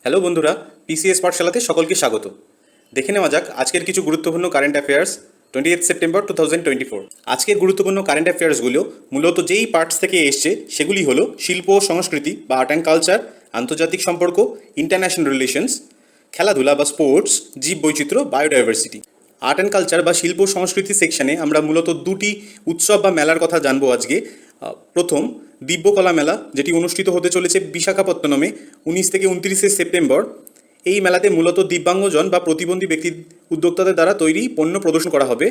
Hello বন্ধুরা, PCS পাঠশালাতে সকলকে স্বাগত। দেখে নেওয়া যাক আজকের কিছু গুরুত্বপূর্ণ কারেন্ট অ্যাফেয়ার্স 28 সেপ্টেম্বর 2024। আজকের গুরুত্বপূর্ণ কারেন্ট অ্যাফেয়ার্সগুলো মূলত যেই পার্টস থেকে এসছে সেগুলি হলো শিল্প ও সংস্কৃতি বা আর্ট অ্যান্ড কালচার, আন্তর্জাতিক সম্পর্ক, ইন্টারন্যাশনাল রিলেশনস, খেলাধুলা বা স্পোর্টস, জীব বৈচিত্র্য, বায়োডাইভার্সিটি। আর্ট অ্যান্ড কালচার বা শিল্প সংস্কৃতি সেকশনে আমরা মূলত দুটি উৎসব বা মেলার কথা জানবো আজকে। প্রথম, দিব্যকলা মেলা, যেটি অনুষ্ঠিত হতে চলেছে বিশাখাপত্তনমে 19 থেকে 29 সেপ্টেম্বর। এই মেলাতে মূলত দিব্যাঙ্গজন বা প্রতিবন্ধী ব্যক্তি উদ্যোক্তাদের দ্বারা তৈরি পণ্য প্রদর্শন করা হবে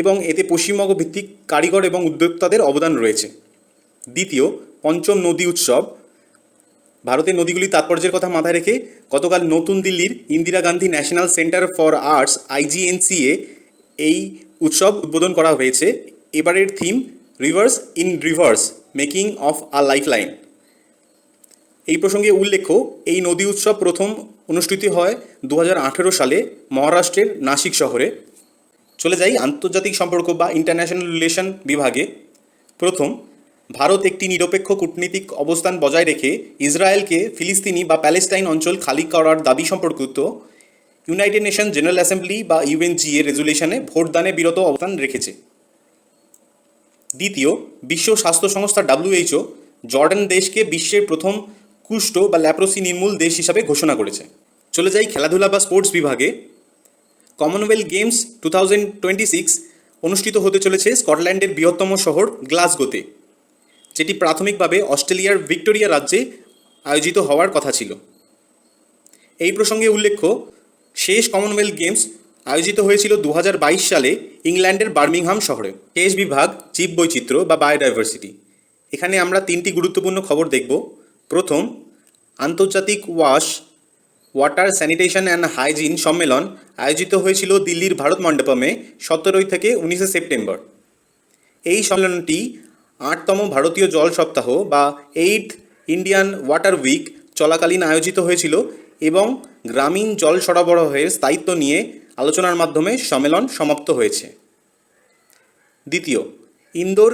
এবং এতে পশ্চিমবঙ্গ ভিত্তিক কারিগর এবং উদ্যোক্তাদের অবদান রয়েছে। দ্বিতীয়, পঞ্চম নদী উৎসব। ভারতের নদীগুলির তাৎপর্যের কথা মাথায় রেখে গতকাল নতুন দিল্লির Indira Gandhi national centre for arts IGNCA এই উৎসব উদ্বোধন করা হয়েছে। এবারের theme rivers in rivers, making of a lifeline. এই প্রসঙ্গে উল্লেখ্য, এই নদী উৎসব প্রথম অনুষ্ঠিত হয় 2018 সালে মহারাষ্ট্রের নাসিক শহরে। চলে যাই আন্তর্জাতিক সম্পর্ক বা ইন্টারন্যাশনাল রিলেশন বিভাগে। প্রথম, ভারত একটি নিরপেক্ষ কূটনীতিক অবস্থান বজায় রেখে ইসরায়েলকে ফিলিস্তিনি বা প্যালেস্টাইন অঞ্চল খালি করার দাবি সম্পর্কিত ইউনাইটেড নেশন জেনারেল অ্যাসেম্বলি বা UNGA রেজুলেশনে ভোটদানে বিরত অবস্থান রেখেছে। দ্বিতীয়, বিশ্ব স্বাস্থ্য সংস্থা WHO জর্ডান দেশকে বিশ্বের প্রথম কুষ্ঠ বা ল্যাপ্রোসি নির্মূল দেশ হিসাবে ঘোষণা করেছে। চলে যাই খেলাধুলা বা স্পোর্টস বিভাগে। কমনওয়েলথ গেমস 2026 অনুষ্ঠিত হতে চলেছে স্কটল্যান্ডের বৃহত্তম শহর গ্লাসগোতে, যেটি প্রাথমিকভাবে অস্ট্রেলিয়ার ভিক্টোরিয়া রাজ্যে আয়োজিত হওয়ার কথা ছিল। এই প্রসঙ্গে উল্লেখ্য, শেষ কমনওয়েলথ গেমস আয়োজিত হয়েছিল 2022 সালে ইংল্যান্ডের বার্মিংহাম শহরে। শেষ বিভাগ জীব বৈচিত্র্য বা বায়োডাইভার্সিটি। এখানে আমরা তিনটি গুরুত্বপূর্ণ খবর দেখব। প্রথম, আন্তর্জাতিক ওয়াটার স্যানিটেশন অ্যান্ড হাইজিন সম্মেলন আয়োজিত হয়েছিল দিল্লির ভারত মণ্ডপমে 17 থেকে 19 সেপ্টেম্বর। এই সম্মেলনটি 8তম ভারতীয় জল সপ্তাহ বা 8th ইন্ডিয়ান ওয়াটার উইক চলাকালীন আয়োজিত হয়েছিল এবং গ্রামীণ জল সরবরাহের স্থায়িত্ব নিয়ে আলোচনার মাধ্যমে সম্মেলন সমাপ্ত হয়েছে। দ্বিতীয়, ইন্দোর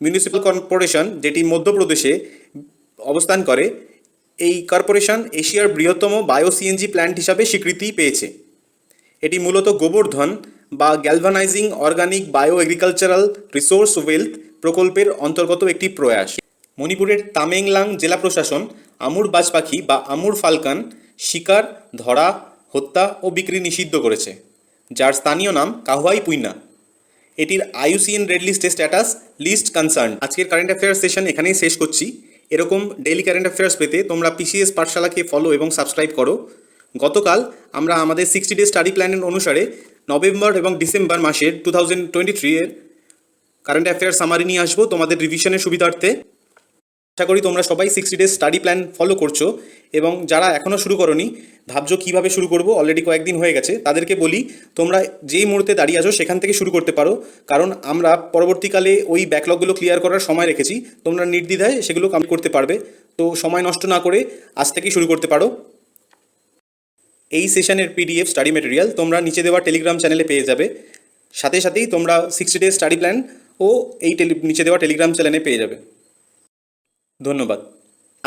মিউনিসিপ্যাল কর্পোরেশন, যেটি মধ্যপ্রদেশে অবস্থান করে, এই কর্পোরেশন এশিয়ার বৃহত্তম বায়ো-CNG প্ল্যান্ট হিসাবে স্বীকৃতি পেয়েছে। এটি মূলত গোবর্ধন বা galvanizing organic bio agricultural resource wealth প্রকল্পের অন্তর্গত একটি প্রয়াস। মণিপুরের তামেংলাং জেলা প্রশাসন আমুর বাজ পাখি বা আমুর ফালকন শিকার, ধরা, হত্যা ও বিক্রি নিষিদ্ধ করেছে, যার স্থানীয় নাম কাহুয়াই পুইনা। এটির IUCN রেড লিস্টে স্ট্যাটাস লিস্ট কনসার্ন। আজকের কারেন্ট অ্যাফেয়ার্স সেশন এখানেই শেষ করছি। এরকম ডেইলি কারেন্ট অ্যাফেয়ার্স পেতে তোমরা PCS পাঠশালাকে ফলো এবং সাবস্ক্রাইব করো। গতকাল আমরা আমাদের 60 ডে স্টাডি প্ল্যানের অনুসারে নভেম্বর এবং ডিসেম্বর মাসের 2023 এর কারেন্ট অ্যাফেয়ার্স সামারি নিয়ে আসবো তোমাদের রিভিশনের সুবিধার্থে। আশা করি তোমরা সবাই 60 ডে স্টাডি প্ল্যান ফলো করছো এবং যারা এখনও শুরু করোনি, ভাবছো কীভাবে শুরু করবো, অলরেডি কয়েকদিন হয়ে গেছে, তাদেরকে বলি তোমরা যেই মুহূর্তে দাঁড়িয়ে আছো সেখান থেকে শুরু করতে পারো, কারণ আমরা পরবর্তীকালে ওই ব্যাকলগগুলো ক্লিয়ার করার সময় রেখেছি। তোমরা নির্দ্বিধায় সেগুলো কমপ্লিট করতে পারবে, তো সময় নষ্ট না করে আজ থেকেই শুরু করতে পারো। এই সেশনের PDF স্টাডি মেটেরিয়াল তোমরা নিচে দেওয়া টেলিগ্রাম চ্যানেলে পেয়ে যাবে। সাথে সাথেই তোমরা 60 ডে স্টাডি প্ল্যান ও এই নিচে দেওয়া টেলিগ্রাম চ্যানেলে পেয়ে যাবে। ধন্যবাদ।